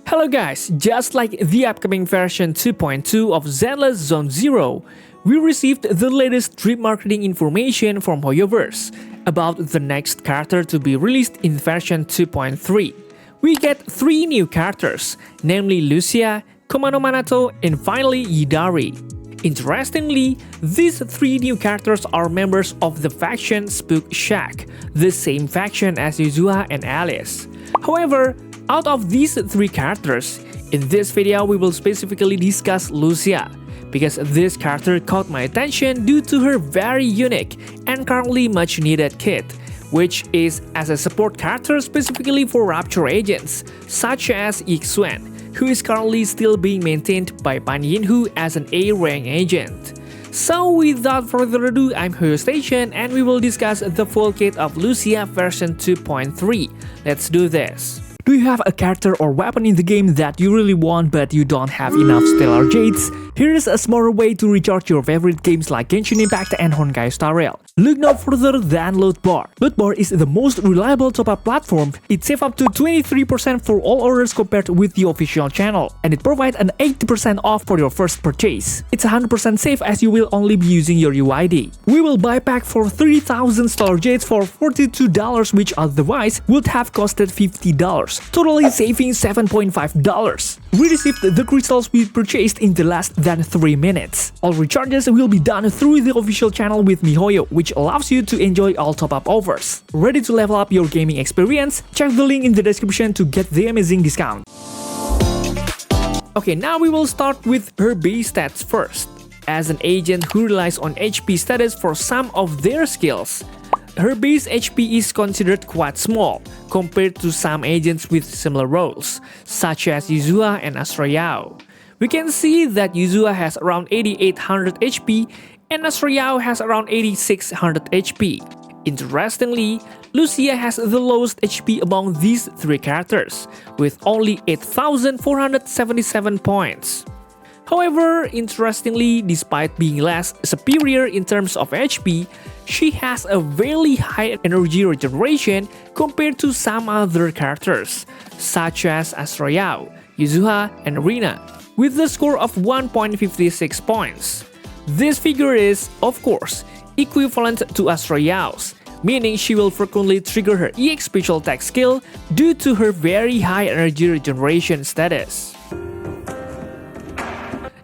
Hello guys, just like the upcoming version 2.2 of Zenless Zone Zero, we received the latest drip marketing information from Hoyoverse about the next character to be released in version 2.3. We get 3 new characters, namely Lucia, Komano Manato, and finally Yidhari. Interestingly, these 3 new characters are members of the Faction Spook Shack, the same faction as Yuzuha and Alice. However, out of these 3 characters, in this video we will specifically discuss Lucia, because this character caught my attention due to her very unique and currently much needed kit, which is as a support character specifically for rupture agents, such as Yixuan', who is currently still being maintained by Pan Yinhu as an A rank agent. So without further ado, I'm Hoyostation and we will discuss the full kit of Lucia version 2.3. Let's do this. Do you have a character or weapon in the game that you really want but you don't have enough stellar jades? Here is a smarter way to recharge your favorite games like Genshin Impact and Honkai Star Rail. Look no further than Lootbar. Lootbar is the most reliable top-up platform. It saves up to 23% for all orders compared with the official channel, and it provides an 80% off for your first purchase. It's 100% safe as you will only be using your UID. We will buy pack for 3000 stellar jades for $42, which otherwise would have costed $50, totally saving $7.5. We received the crystals we purchased in the less than 3 minutes. All recharges will be done through the official channel with miHoyo, which allows you to enjoy all top-up offers. Ready to level up your gaming experience? Check the link in the description to get the amazing discount. Okay, now we will start with her base stats first. As an agent who relies on HP status for some of their skills, her base HP is considered quite small compared to some agents with similar roles, such as Yuzuha and Yao. We can see that Yuzuha has around 8800 HP and Yao has around 8600 HP. Interestingly, Lucia has the lowest HP among these 3 characters, with only 8477 points. However, interestingly, despite being less superior in terms of HP, she has a very high energy regeneration compared to some other characters, such as Yao, Yuzuha, and Rina, with the score of 1.56 points. This figure is, of course, equivalent to Yao's, meaning she will frequently trigger her EX special attack skill due to her very high energy regeneration status.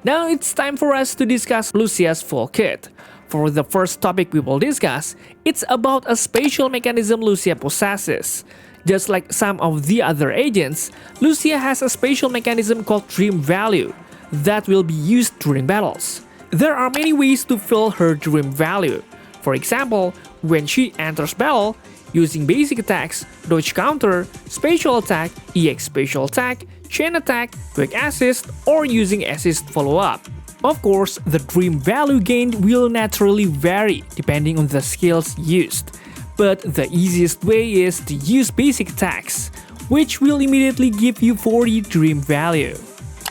Now it's time for us to discuss Lucia's full kit. For the first topic we will discuss, it's about a special mechanism Lucia possesses. Just like some of the other agents, Lucia has a special mechanism called Dream Value that will be used during battles. There are many ways to fill her Dream Value. For example, when she enters battle, using basic attacks, dodge counter, special attack, EX special attack, chain attack, quick assist, or using assist follow-up. Of course, the Dream Value gained will naturally vary depending on the skills used, but the easiest way is to use basic attacks, which will immediately give you 40 Dream Value.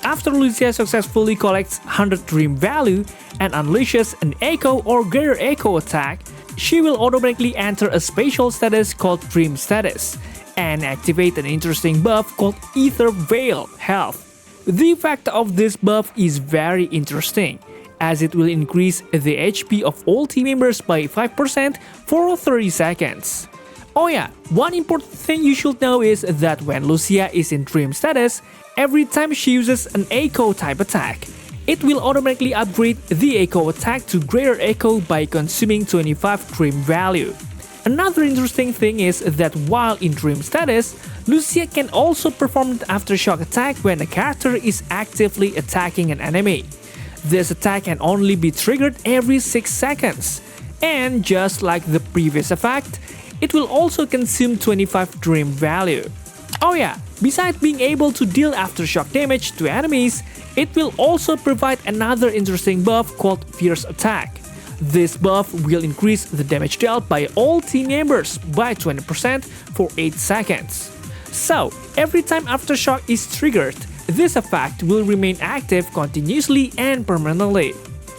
After Lucia successfully collects 100 Dream Value and unleashes an Echo or Greater Echo attack, she will automatically enter a special status called Dream Status and activate an interesting buff called Ether Veil Health. The effect of this buff is very interesting, as it will increase the HP of all team members by 5% for 30 seconds. Oh yeah, one important thing you should know is that when Lucia is in Dream Status, every time she uses an Echo type attack, it will automatically upgrade the Echo attack to Greater Echo by consuming 25 Dream Value. Another interesting thing is that while in Dream Status, Lucia can also perform an aftershock attack when a character is actively attacking an enemy. This attack can only be triggered every 6 seconds, and just like the previous effect, it will also consume 25 Dream Value. Oh yeah, besides being able to deal aftershock damage to enemies, it will also provide another interesting buff called Fierce Attack. This buff will increase the damage dealt by all team members by 20% for 8 seconds. So, every time Aftershock is triggered, this effect will remain active continuously and permanently.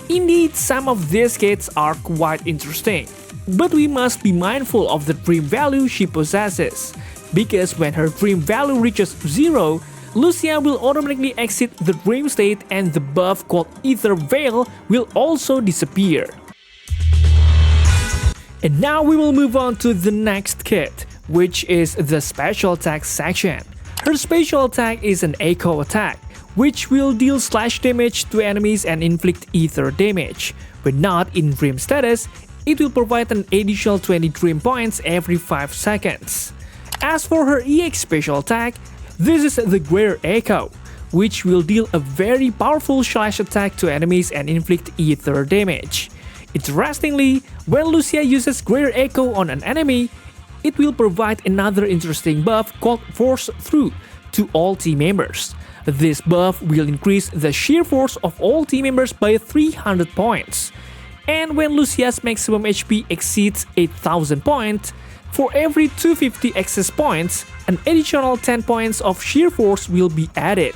Indeed, some of these kits are quite interesting. But we must be mindful of the dream value she possesses, because when her dream value reaches 0, Lucia will automatically exit the dream state and the buff called Ether Veil will also disappear. And now we will move on to the next kit, which is the special attack section. Her special attack is an echo attack, which will deal slash damage to enemies and inflict ether damage. When not in dream status, it will provide an additional 20 dream points every 5 seconds. As for her EX special attack, this is the Greater Echo, which will deal a very powerful slash attack to enemies and inflict ether damage. Interestingly, when Lucia uses Greater Echo on an enemy, it will provide another interesting buff called Force Through to all team members. This buff will increase the sheer force of all team members by 300 points. And when Lucia's maximum HP exceeds 8000 points, for every 250 excess points, an additional 10 points of sheer force will be added.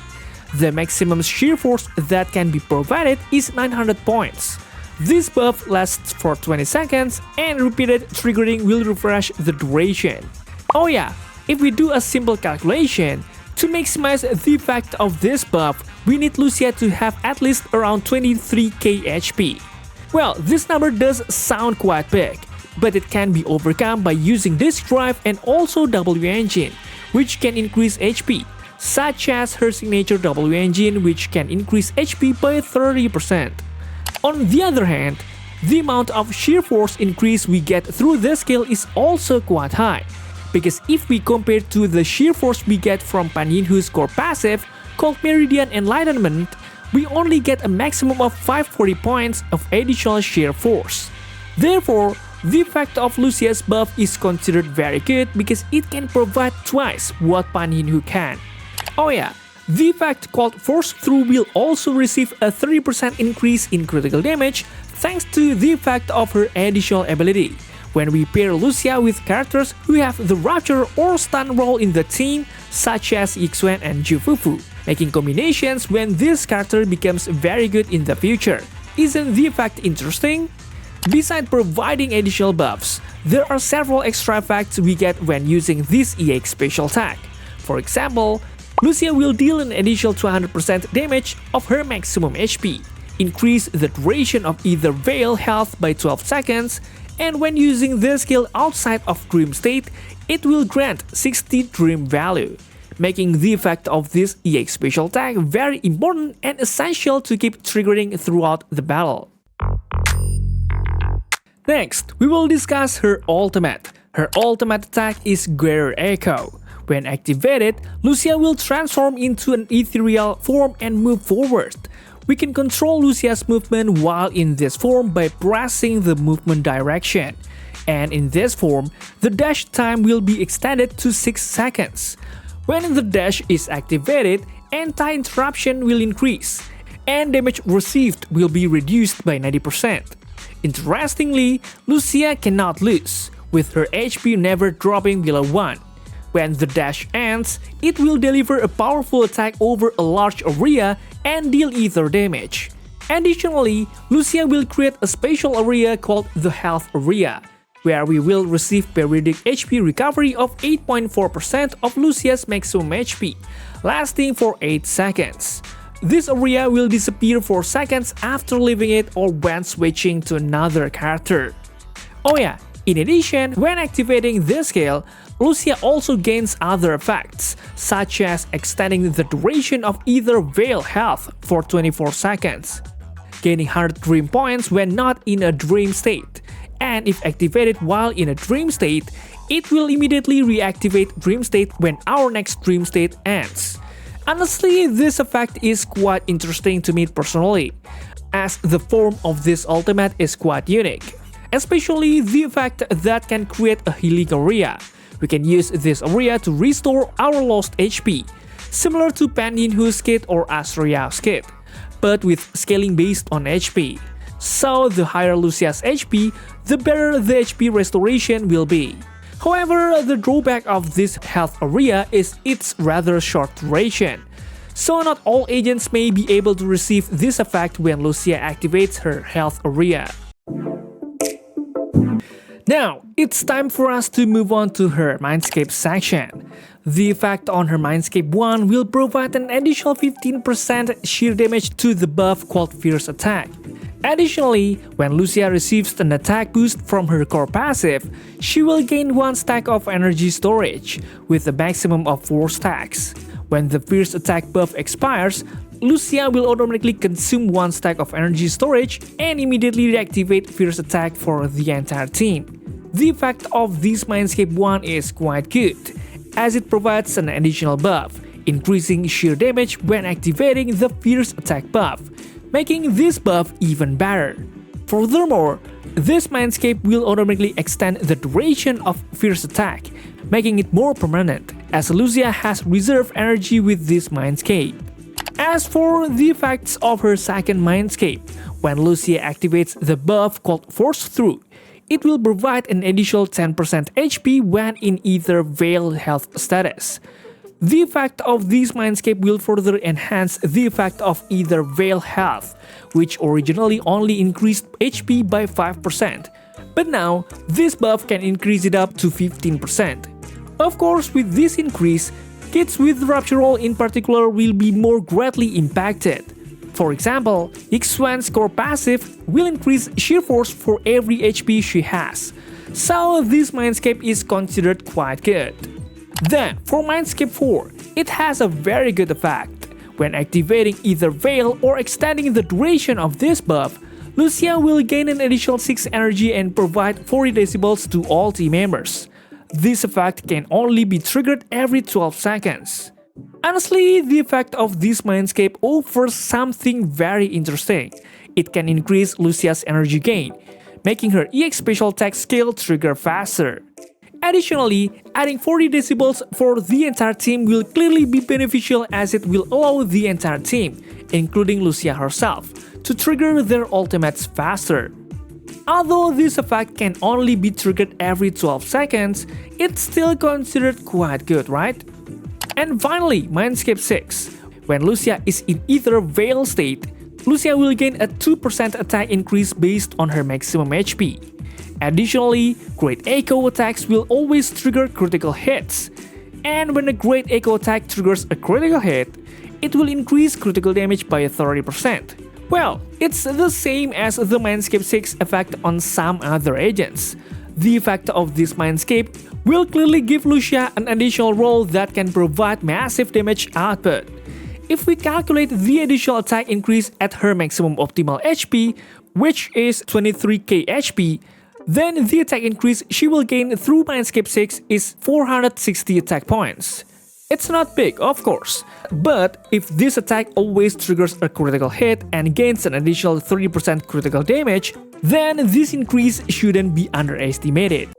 The maximum sheer force that can be provided is 900 points. This buff lasts for 20 seconds and repeated triggering will refresh the duration. Oh yeah, if we do a simple calculation, to maximize the effect of this buff, we need Lucia to have at least around 23k HP. Well, this number does sound quite big, but it can be overcome by using disk drive and also W engine, which can increase HP, such as her signature W engine, which can increase HP by 30%. On the other hand, the amount of sheer force increase we get through this skill is also quite high, because if we compare to the sheer force we get from Pan Yinhu's core passive called Meridian Enlightenment, we only get a maximum of 540 points of additional sheer force. Therefore, the effect of Lucia's buff is considered very good because it can provide twice what Pan Yinhu can. Oh yeah, the effect called Force Through will also receive a 30% increase in critical damage thanks to the effect of her additional ability. When we pair Lucia with characters who have the rupture or stun role in the team, such as Yixuan and Jufufu, making combinations when this character becomes very good in the future. Isn't the effect interesting? Besides providing additional buffs, there are several extra effects we get when using this EX special attack. For example, Lucia will deal an additional 200% damage of her maximum HP, increase the duration of Ether Veil health by 12 seconds, and when using this skill outside of Dream State, it will grant 60 Dream Value, making the effect of this EX special attack very important and essential to keep triggering throughout the battle. Next, we will discuss her ultimate. Her ultimate attack is Greater Echo. When activated, Lucia will transform into an ethereal form and move forward. We can control Lucia's movement while in this form by pressing the movement direction. And in this form, the dash time will be extended to 6 seconds. When the dash is activated, anti-interruption will increase, and damage received will be reduced by 90%. Interestingly, Lucia cannot lose, with her HP never dropping below 1. When the dash ends, it will deliver a powerful attack over a large area and deal ether damage. Additionally, Lucia will create a special area called the Health Area, where we will receive periodic HP recovery of 8.4% of Lucia's maximum HP, lasting for 8 seconds. This area will disappear for seconds after leaving it or when switching to another character. Oh yeah, in addition, when activating this skill, Lucia also gains other effects, such as extending the duration of Ether Veil health for 24 seconds, gaining 100 dream points when not in a dream state, and if activated while in a dream state, it will immediately reactivate dream state when our next dream state ends. Honestly, this effect is quite interesting to me personally, as the form of this ultimate is quite unique, especially the effect that can create a healing area. We can use this area to restore our lost HP, similar to Pan Yinhu's kit or Astraea's kit, but with scaling based on HP. So the higher Lucia's HP, the better the HP restoration will be. However, the drawback of this health area is its rather short duration, so not all agents may be able to receive this effect when Lucia activates her health area. Now, it's time for us to move on to her MINDSCAPE section. The effect on her MINDSCAPE 1 will provide an additional 15% sheer damage to the buff called Fierce Attack. Additionally, when Lucia receives an attack boost from her core passive, she will gain 1 stack of energy storage, with a maximum of 4 stacks. When the Fierce Attack buff expires, Lucia will automatically consume 1 stack of energy storage and immediately reactivate Fierce Attack for the entire team. The effect of this MINDSCAPE 1 is quite good, as it provides an additional buff, increasing sheer damage when activating the Fierce Attack buff, making this buff even better. Furthermore, this MINDSCAPE will automatically extend the duration of Fierce Attack, making it more permanent, as Lucia has reserve energy with this MINDSCAPE. As for the effects of her second MINDSCAPE, when Lucia activates the buff called Force Through, it will provide an additional 10% HP when in either Veil health status. The effect of this MINDSCAPE will further enhance the effect of either Veil health, which originally only increased HP by 5%, but now this buff can increase it up to 15%. Of course, with this increase, kids with Rupture role in particular will be more greatly impacted. For example, Yixuan'S core passive will increase sheer force for every HP she has, so this MINDSCAPE is considered quite good. Then, for MINDSCAPE 4, it has a very good effect. When activating either Veil or extending the duration of this buff, Lucia will gain an additional 6 energy and provide 40 decibels to all team members. This effect can only be triggered every 12 seconds. Honestly, the effect of this MINDSCAPE offers something very interesting. It can increase Lucia's energy gain, making her EX special attack skill trigger faster. Additionally, adding 40 decibels for the entire team will clearly be beneficial, as it will allow the entire team, including Lucia herself, to trigger their ultimates faster. Although this effect can only be triggered every 12 seconds, it's still considered quite good, right? And finally, MINDSCAPE 6. When Lucia is in either Veil state, Lucia will gain a 2% attack increase based on her maximum HP. Additionally, Great Echo attacks will always trigger critical hits. And when a Great Echo attack triggers a critical hit, it will increase critical damage by 30%. Well, it's the same as the MINDSCAPE 6 effect on some other agents. The effect of this MINDSCAPE will clearly give Lucia an additional role that can provide massive damage output. If we calculate the additional attack increase at her maximum optimal HP, which is 23k HP, then the attack increase she will gain through MINDSCAPE 6 is 460 attack points. It's not big, of course, but if this attack always triggers a critical hit and gains an additional 30% critical damage, then this increase shouldn't be underestimated.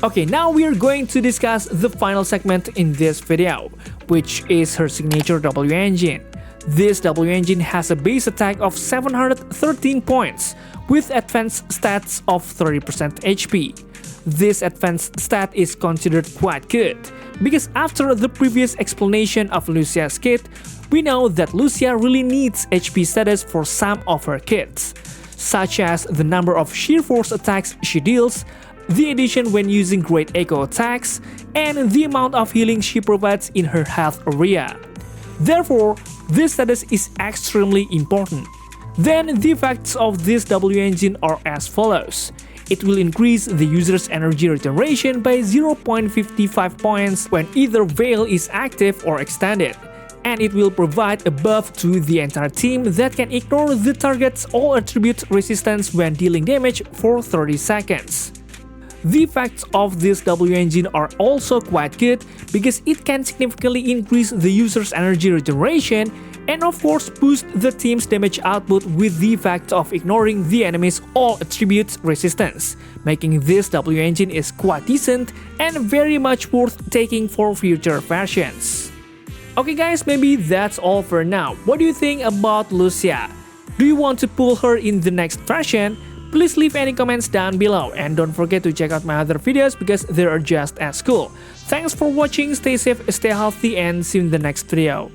Okay, now we are going to discuss the final segment in this video, which is her signature W engine. This W engine has a base attack of 713 points, with advanced stats of 30% HP. This advanced stat is considered quite good, because after the previous explanation of Lucia's kit, we know that Lucia really needs HP status for some of her kits, such as the number of sheer force attacks she deals, the addition when using Great Echo attacks, and the amount of healing she provides in her health area. Therefore, this status is extremely important. Then the effects of this W engine are as follows. It will increase the user's energy regeneration by 0.55 points when either Veil is active or extended, and it will provide a buff to the entire team that can ignore the target's all attribute resistance when dealing damage for 30 seconds. The effects of this W engine are also quite good because it can significantly increase the user's energy regeneration and of course boost the team's damage output with the effect of ignoring the enemy's all attributes resistance, making this W engine is quite decent and very much worth taking for future versions. Okay guys, maybe that's all for now. What do you think about Lucia? Do you want to pull her in the next version? Please leave any comments down below and don't forget to check out my other videos because they are just as cool. Thanks for watching, stay safe, stay healthy, and see you in the next video.